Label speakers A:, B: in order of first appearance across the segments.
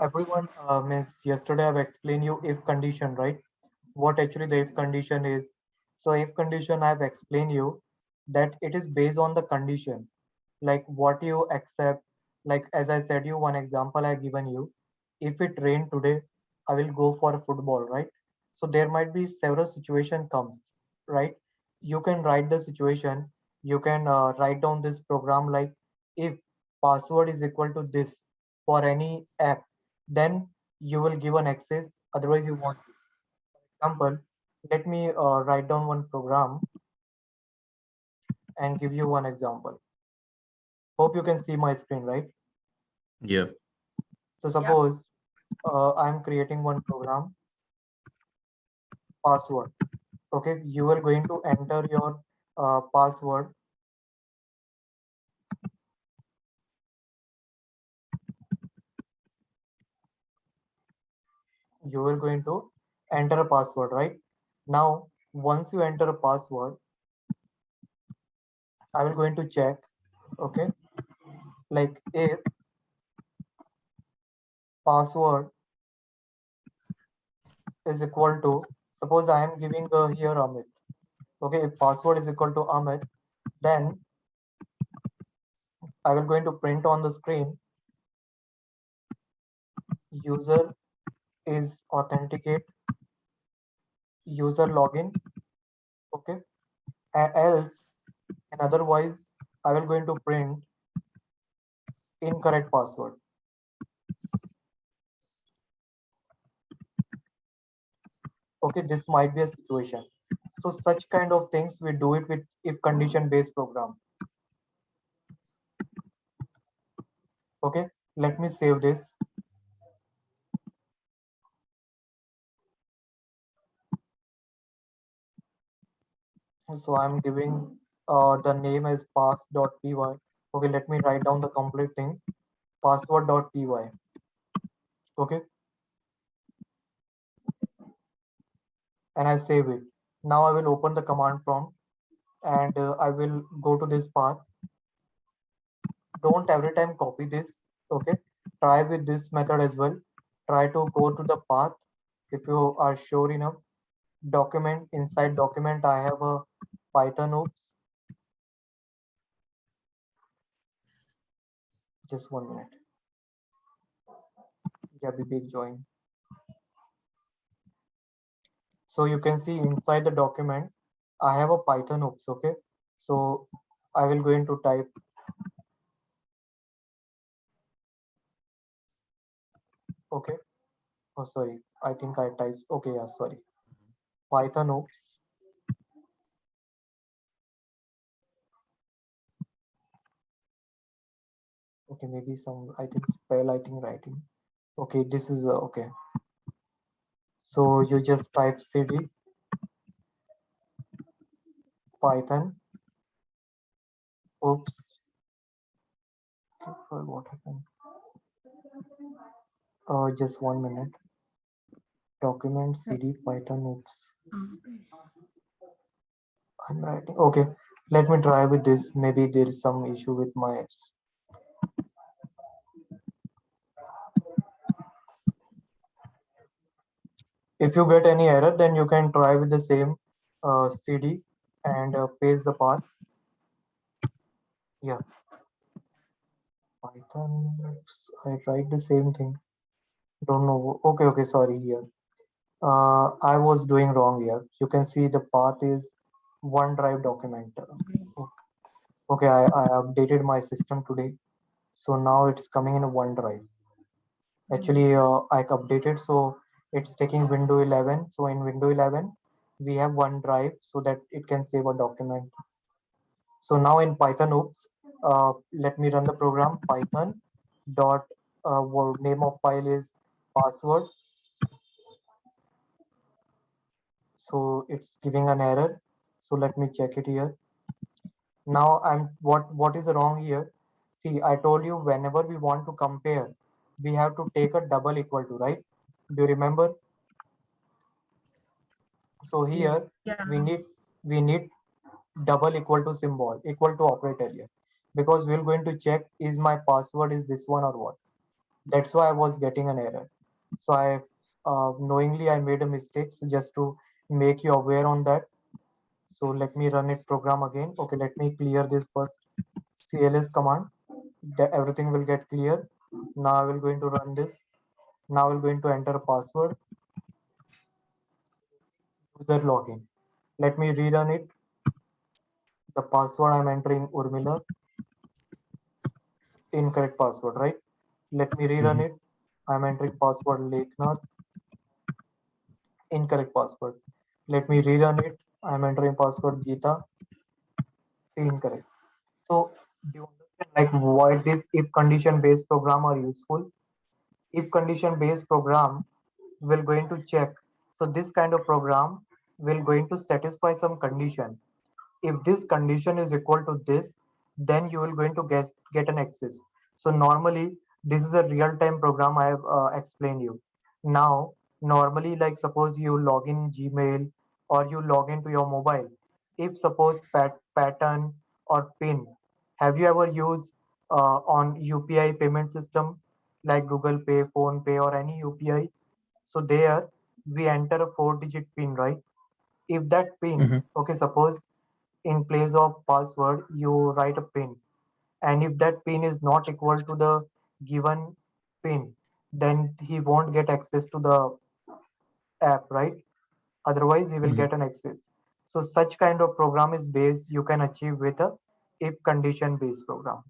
A: Everyone, miss, yesterday I've explained you if condition, right? What actually the if condition is. So if condition I've explained you that it is based on the condition, like what you accept. Like as I said you one example I given you, if it rain today, I will go for football, right? So there might be several situation comes, right? You can write the situation, you can write down this program like if password is equal to this for any app, then you will give an access, otherwise you won't. Example, let me write down one program and give you one example. Hope you can see my screen, right?
B: Yeah.
A: So
C: Yeah.
A: suppose I'm creating one program, password. Okay, you are going to enter your password. You are going to enter a password, right? Now, once you enter a password, I will going to check. Okay, like if password is equal to, suppose I am giving here Amit. Okay, if password is equal to Amit, then I will going to print on the screen user is authenticate, user login. Okay, else and otherwise I will going to print incorrect password. Okay, this might be a situation. So such kind of things we do it with if condition based program. Okay, let me save this. So I'm giving the name as pass.py. Okay, let me write down the complete thing, password.py. Okay, and I save it. Now I will open the command prompt and I will go to this path. Don't every time copy this. Okay, try with this method as well. Try to go to the path if you are sure enough. Document, inside document I have a Python. Oops, just 1 minute. Yeah, be big join. So you can see inside the document I have a Python. Oops, okay. So I will go into type. Okay, oh sorry, I think I typed. Okay, yeah, sorry, Python. Oops. Okay, maybe some, I think spell, I think writing. Okay, this is okay. So you just type cd Python. Oops, what happened? Just 1 minute. Document cd Python. Oops, I'm writing. Okay, let me try with this. Maybe there is some issue with my apps. If you get any error, then you can try with the same cd and paste the path. Yeah, Python. Oops, I write the same thing. Don't know. Okay, okay, sorry here. I was doing wrong here. You can see the path is OneDrive document. Okay, I updated my system today. So now it's coming in a OneDrive. Actually, I updated, so it's taking Windows 11. So in Windows 11, we have OneDrive so that it can save a document. So now in Python, oops, let me run the program. Python dot name of file is password. So it's giving an error. So let me check it here. Now I'm what is wrong here? See, I told you whenever we want to compare, we have to take a double equal to, right? Do you remember? So here
C: Yeah.
A: we need double equal to symbol, equal to operator here, because we're going to check is my password is this one or what. That's why I was getting an error. So I knowingly I made a mistake. So just to make you aware on that. So let me run it program again. Okay, let me clear this first CLS command. That everything will get clear. Now I will going to run this. Now I will going to enter a password. User login. Let me rerun it. The password I'm entering Urmila. Incorrect password, right? Let me rerun
B: Mhm.
A: it. I'm entering password Leknath. Incorrect password. Let me rerun it. I'm entering password Geeta. See, incorrect. So do you understand like why this if condition based program are useful? If condition based program will going to check. So this kind of program will going to satisfy some condition. If this condition is equal to this, then you will going to get an access. So normally this is a real time program I have explained you. Now normally like suppose you log in Gmail or you log into your mobile. If suppose pattern or pin, have you ever used on UPI payment system like Google Pay, Phone Pay or any UPI? So there we enter a 4-digit pin, right? If that pin,
B: Mhm.
A: okay, suppose in place of password you write a pin, and if that pin is not equal to the given pin, then he won't get access to the app, right? Otherwise he will
B: Mhm.
A: get an access. So such kind of program is based you can achieve with a if condition based program.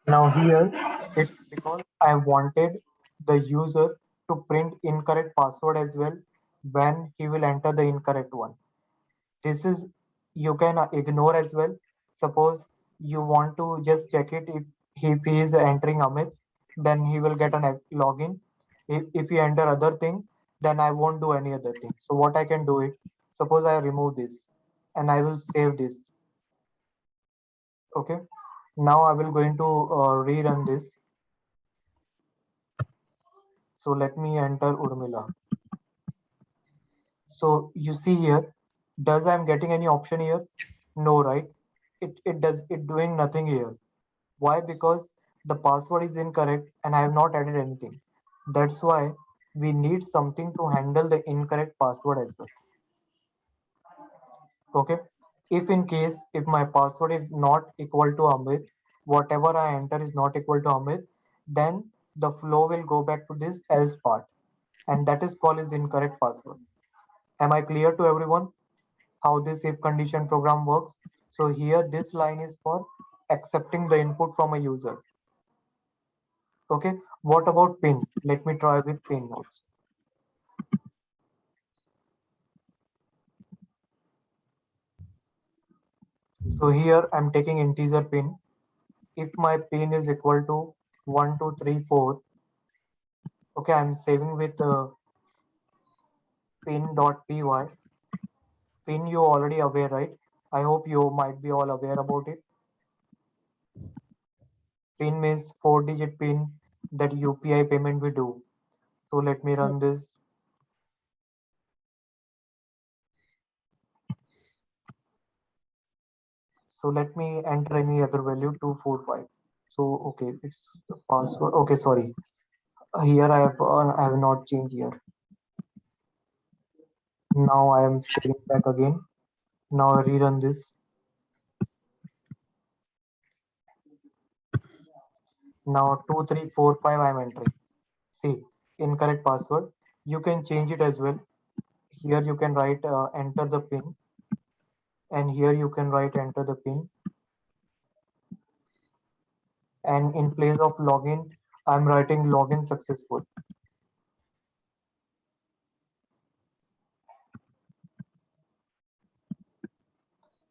A: Now here it because I wanted the user to print incorrect password as well when he will enter the incorrect one. This is you can ignore as well. Suppose you want to just check it if he is entering Amit, then he will get an login. If you enter other thing, then I won't do any other thing. So what I can do it, suppose I remove this and I will save this. Okay, now I will going to rerun this. So let me enter Urmila. So you see here, does I'm getting any option here? No, right? It does it doing nothing here. Why? Because the password is incorrect and I have not added anything. That's why we need something to handle the incorrect password as well. Okay. If in case if my password is not equal to Amit, whatever I enter is not equal to Amit, then the flow will go back to this else part, and that is called as incorrect password. Am I clear to everyone how this if condition program works? So here this line is for accepting the input from a user. Okay, what about pin? Let me try with pin nodes. So here I'm taking integer pin. If my pin is equal to 1234, okay, I'm saving with pin.py. Pin you already aware, right? I hope you might be all aware about it. Pin means 4-digit pin that UPI payment we do. So let me run this. So let me enter any other value 245. So okay, it's the password. Okay, sorry. Here I have not changed here. Now I am saving back again. Now I rerun this. Now 2345 I am entering. See, incorrect password. You can change it as well. Here you can write enter the pin, and here you can write enter the pin. And in place of login, I'm writing login successful.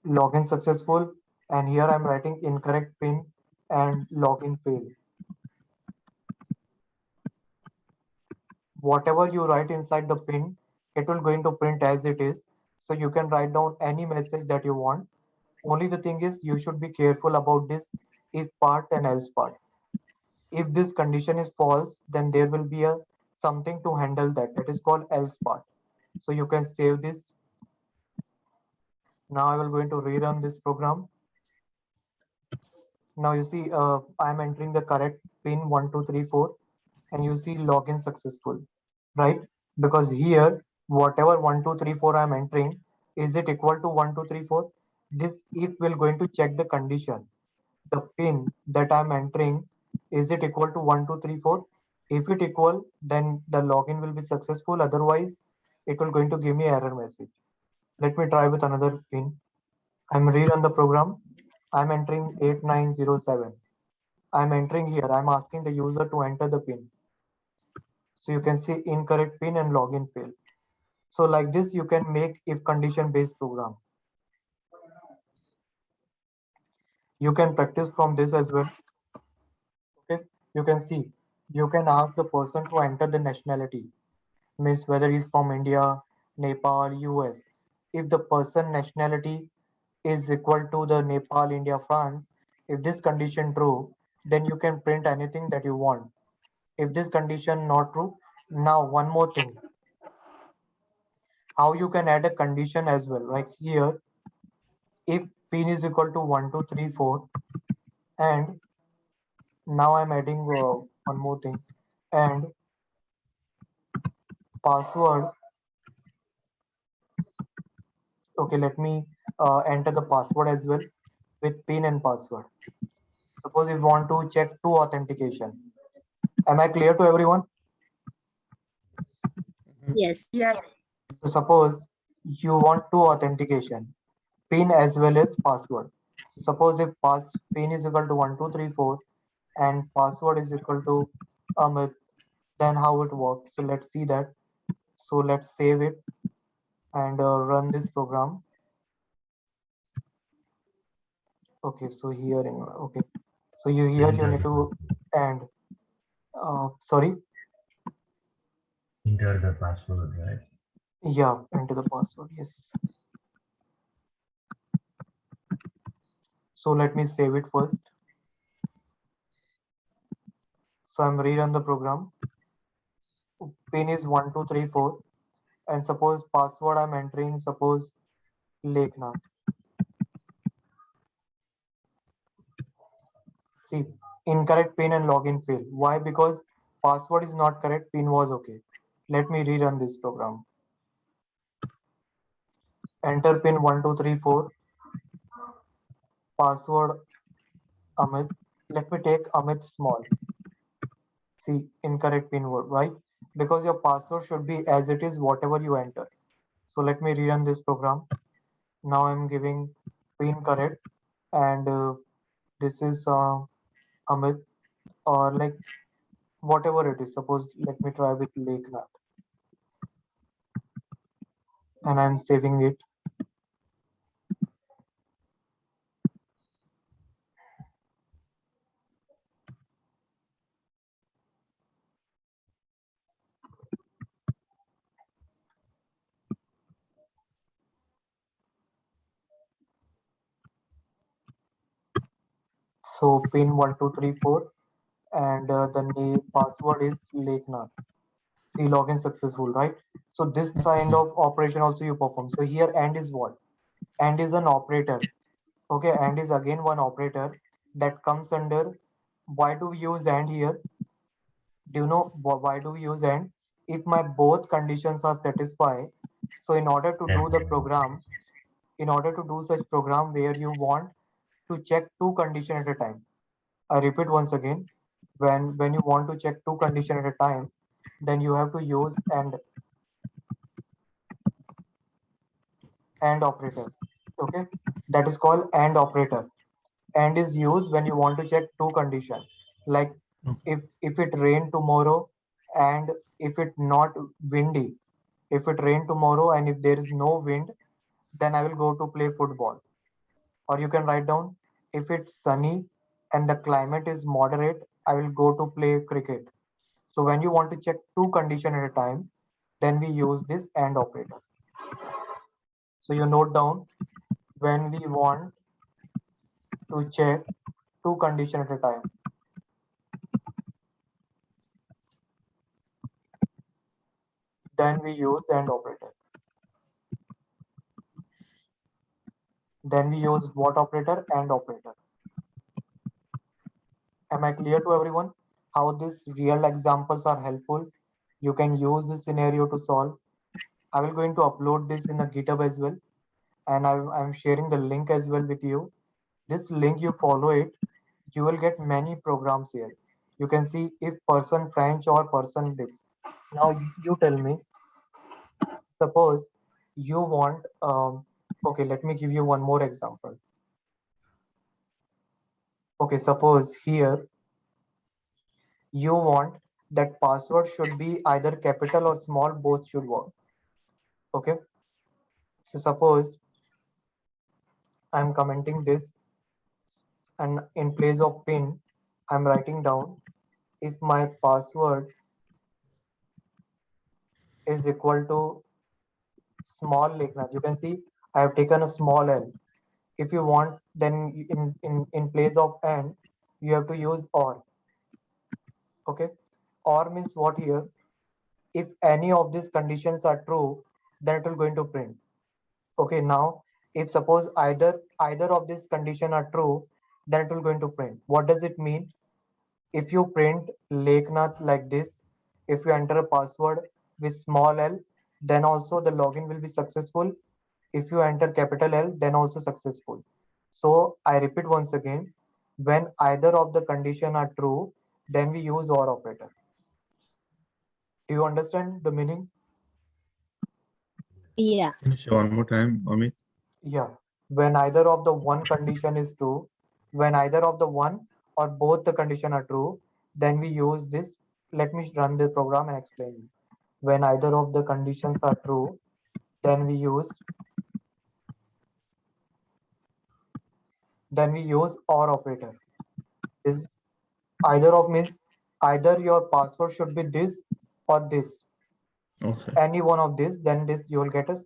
A: Login successful, and here I'm writing incorrect pin and login fail. Whatever you write inside the pin, it will going to print as it is. So you can write down any message that you want. Only the thing is you should be careful about this if part and else part. If this condition is false, then there will be a something to handle that is called else part. So you can save this. Now I will going to rerun this program. Now you see, I'm entering the correct pin 1234, and you see login successful, right? Because here, whatever 1234 I'm entering, is it equal to 1234? This if will going to check the condition. The pin that I'm entering, is it equal to 1234? If it equal, then the login will be successful. Otherwise, it will going to give me error message. Let me try with another pin. I'm rerun the program. I'm entering 8907. I'm entering here. I'm asking the user to enter the pin. So you can see incorrect pin and login fail. So like this, you can make if condition based program. You can practice from this as well. Okay. You can see, you can ask the person to enter the nationality, means whether he's from India, Nepal, US. If the person nationality is equal to the Nepal, India, France, if this condition true, then you can print anything that you want. If this condition not true, now one more thing, how you can add a condition as well. Like here, if pin is equal to 1234, and now I'm adding one more thing, and password. Okay, let me enter the password as well with pin and password. Suppose if you want to check two authentication. Am I clear to everyone?
B: Yes.
C: Yes.
A: So suppose you want two authentication, pin as well as password. So suppose if pin is equal to 1234 and password is equal to Amit, then how it works. So let's see that. So let's save it and run this program. Okay, so here in okay, so you need to and sorry,
D: Enter the password, right?
A: yeah, enter the password. Yes. So let me save it first. So I'm rerun the program. Pin is 1234, and suppose password I'm entering, suppose Leknath. See, incorrect pin and login fail. Why? Because password is not correct, pin was okay. Let me rerun this program. Enter pin 1234, password Amit. Let me take Amit small. See, incorrect pin word, right? Because your password should be as it is, whatever you enter. So let me rerun this program. Now I'm giving pin correct, and this is Amit, or like whatever it is. Suppose let me try with Leknath, and I'm saving it. So pin 1234, and the name password is Leknath. See, login successful, right? So this kind of operation also you perform. So here AND is what? AND is an operator. Okay, AND is again one operator that comes under. Why do we use AND here? Do you know why do we use AND? If my both conditions are satisfied, so in order to do the program, in order to do such program where you want to check two condition at a time. I repeat once again, when you want to check two condition at a time, then you have to use and operator. Okay, that is called and operator. And is used when you want to check two condition, like if it rain tomorrow, and if it not windy. If it rain tomorrow and if there is no wind, then I will go to play football. Or you can write down, if it's sunny and the climate is moderate, I will go to play cricket. So when you want to check two condition at a time, then we use this and operator. So you note down, when we want to check two condition at a time, then we use and operator. Then we use what operator? And operator. Am I clear to everyone? How these real examples are helpful. You can use this scenario to solve. I will going to upload this in a GitHub as well, and I'm sharing the link as well with you. This link, you follow it, you will get many programs here. You can see if person French or person this. Now you tell me, suppose you want, okay, let me give you one more example. Okay, suppose here you want that password should be either capital or small, both should work. Okay, so suppose I'm commenting this, and in place of pin, I'm writing down if my password is equal to small Leknath. You can see I have taken a small L. If you want, then in place of and, you have to use or. Okay, or means what here? If any of these conditions are true, then it will going to print. Okay, now if suppose either of these condition are true, then it will going to print. What does it mean? If you print Leknath like this, if you enter a password with small l, then also the login will be successful. If you enter capital L, then also successful. So I repeat once again, when either of the condition are true, then we use OR operator. Do you understand the meaning?
B: Yeah.
C: Can you say one more time, Amit?
A: Yeah. When either of the one condition is true, when either of the one or both the condition are true, then we use this. Let me run the program and explain you. When either of the conditions are true, then we use OR operator. Is either of means either your password should be this or this.
C: Okay.
A: Any one of this, then this you will get a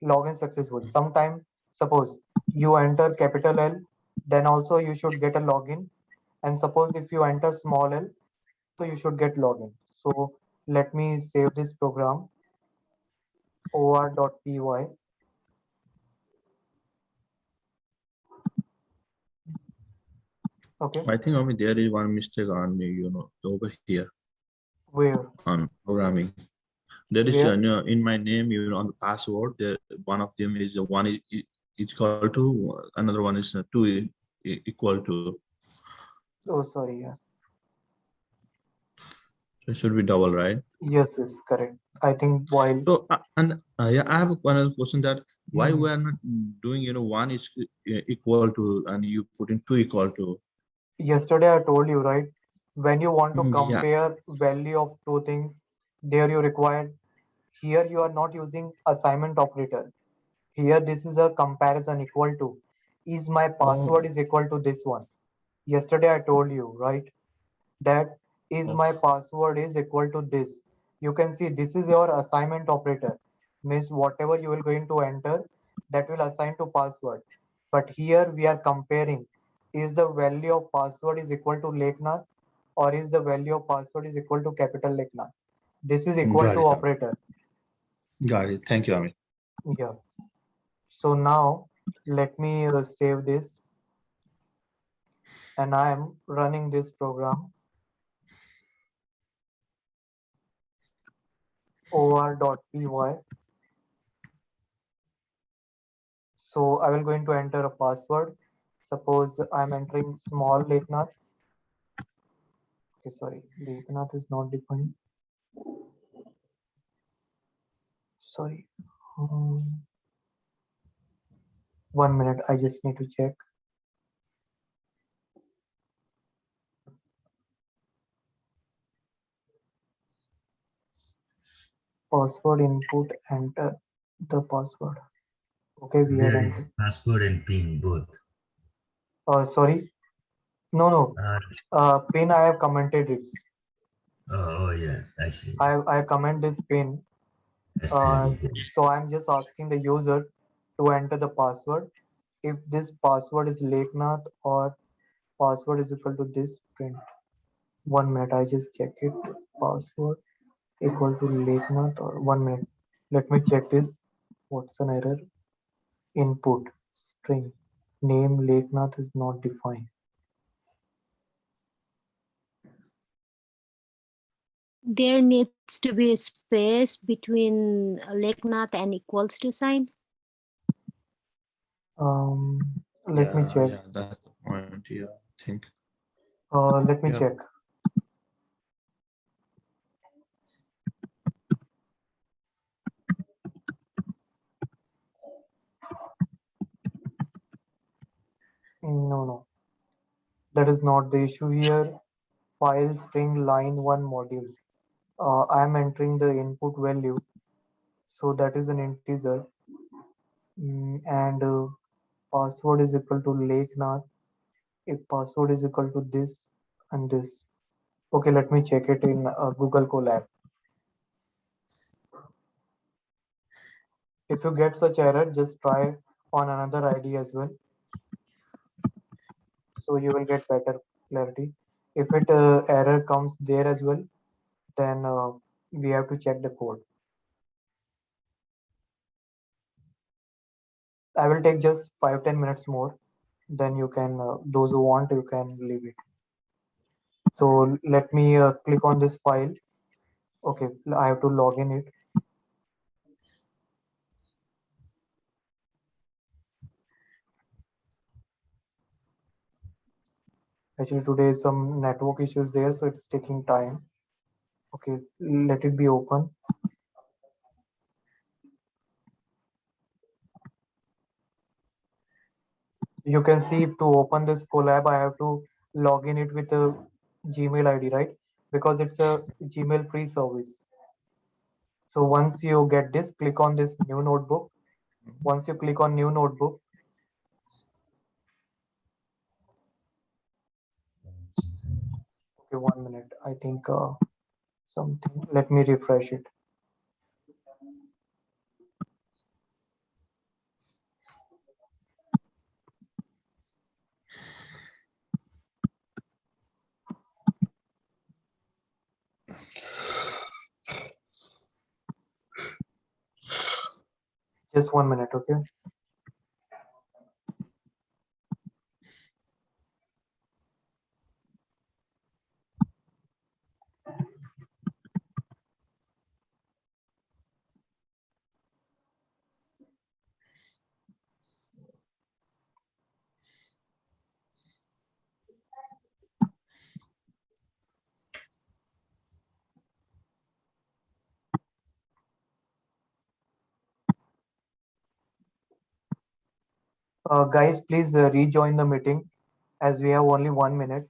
A: login successful. Sometime suppose you enter capital L, then also you should get a login. And suppose if you enter small l, so you should get login. So let me save this program, or.py. Okay,
C: I think, Amit, there is one mistake on over here
A: where
C: on programming. There is
A: where
C: in my name, on the password, there one of them is one is equal to, another one is two equal to.
A: oh sorry, yeah,
C: So it should be double, right?
A: yes, correct. I think while
C: So yeah, I have one other question, that why
A: Mhm.
C: we are not doing one is equal to and you put in two equal to.
A: Yesterday I told you, right? When you want to
C: Yeah.
A: compare value of two things, there you require, here you are not using assignment operator. Here this is a comparison equal to, is my password
C: Oh.
A: is equal to this one. Yesterday I told you, right? That is my
C: Okay.
A: password is equal to this. You can see this is your assignment operator. Means whatever you will going to enter, that will assign to password. But here we are comparing, is the value of password is equal to Leknath, or is the value of password is equal to capital Leknath. This is equal
C: Got
A: to
C: it, Amit.
A: operator.
C: Got it. Thank you, Amit.
A: Yeah. So now let me save this, and I am running this program, or.py. So I will going to enter a password. Suppose I'm entering small Leknath. Okay, sorry, Leknath is not defined. Sorry. Um, 1 minute, I just need to check. Password input, enter the password. Okay, we have
D: There is
A: entered.
D: password and PIN both.
A: Sorry. No.
D: Uh,
A: Pin I have commented it.
D: oh, yeah, I see.
A: I comment this pin. Uh,
D: Yesterday.
A: so I'm just asking the user to enter the password. If this password is Leknath or password is equal to this, print. 1 minute, I just check it. Password equal to Leknath, or 1 minute. Let me check this. What's an error? Input string name Leknath is not defined.
B: there needs to be a space between Leknath and equals to sign.
A: Let me check.
C: Yeah, that's the point. Yeah, I think.
A: Let me
C: Yeah.
A: check. No, that is not the issue here. File string line one module. I am entering the input value, so that is an integer, and password is equal to Leknath. If password is equal to this and this. Okay, let me check it in Google Colab. If you get such error, just try on another ID as well. So you will get better clarity. If it error comes there as well, then we have to check the code. I will take just 5-10 minutes more. Then you can, those who want, you can leave it. So let me click on this file. Okay, I have to log in it. Actually, today some network issues there, so it's taking time. Okay, let it be open. You can see to open this Colab, I have to log in it with a Gmail ID, right? Because it's a Gmail free service. So once you get this, click on this new notebook. Once you click on new notebook, okay, 1 minute. I think something. Let me refresh it. Just 1 minute, okay? Guys, please rejoin the meeting as we have only 1 minute.